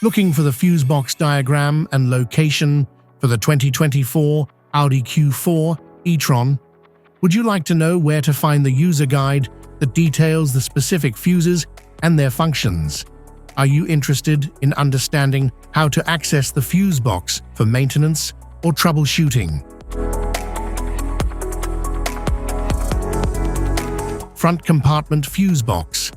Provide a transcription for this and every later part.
Looking for the fuse box diagram and location for the 2024 Audi Q4 e-tron? Would you like to know where to find the user guide that details the specific fuses and their functions? Are you interested in understanding how to access the fuse box for maintenance or troubleshooting? Front compartment fuse box.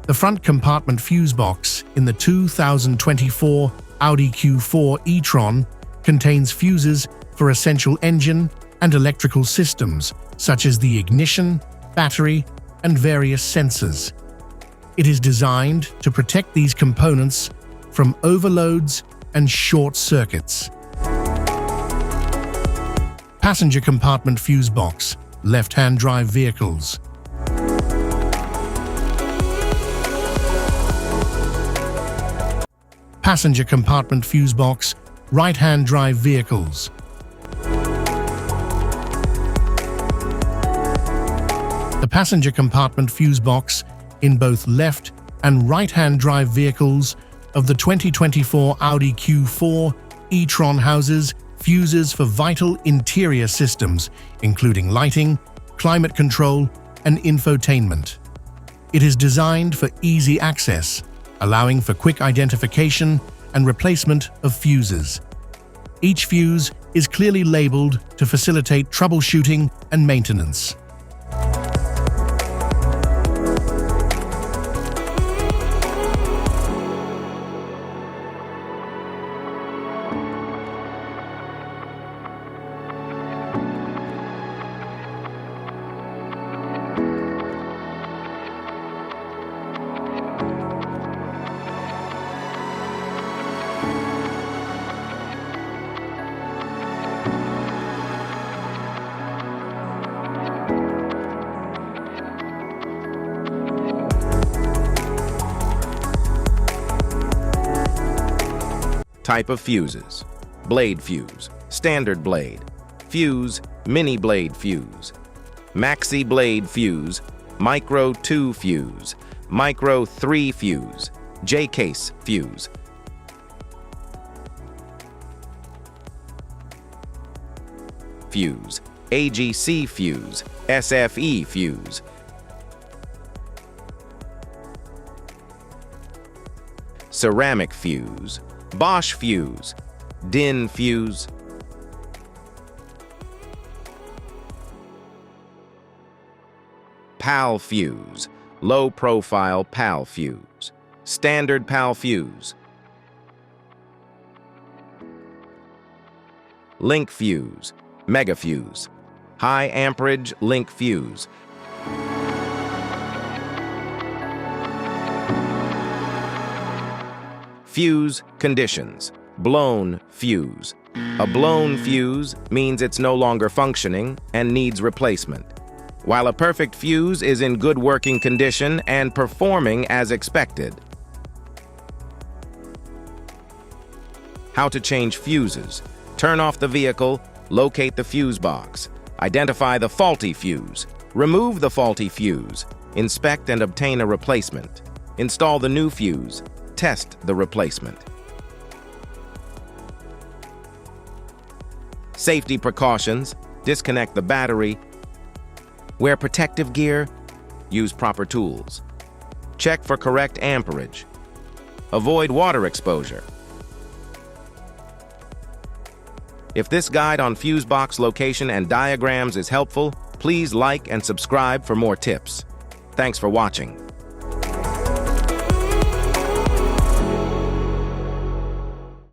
The front compartment fuse box in the 2024 Audi Q4 e-tron contains fuses for essential engine and electrical systems such as the ignition, battery, and various sensors. It is designed to protect these components from overloads and short circuits. Passenger compartment fuse box, left-hand drive vehicles. Passenger compartment fuse box, right-hand drive vehicles. The passenger compartment fuse box in both left and right-hand drive vehicles of the 2024 Audi Q4 e-tron houses fuses for vital interior systems, including lighting, climate control, and infotainment. It is designed for easy access, allowing for quick identification and replacement of fuses. Each fuse is clearly labeled to facilitate troubleshooting and maintenance. Type of fuses: blade fuse, standard blade, fuse, mini blade fuse, maxi blade fuse, micro 2 fuse, micro 3 fuse, J-case fuse. Fuse, AGC fuse, SFE fuse. Ceramic fuse, Bosch fuse, DIN fuse. PAL fuse, low profile PAL fuse, standard PAL fuse. Link fuse, mega fuse, high amperage link fuse. Fuse conditions: blown fuse. A blown fuse means it's no longer functioning and needs replacement, while a perfect fuse is in good working condition and performing as expected. How to change fuses: turn off the vehicle, locate the fuse box, identify the faulty fuse, remove the faulty fuse, inspect and obtain a replacement, install the new fuse, test the replacement. Safety precautions: disconnect the battery, wear protective gear, use proper tools, check for correct amperage, avoid water exposure. If this guide on fuse box location and diagrams is helpful, please like and subscribe for more tips. Thanks for watching.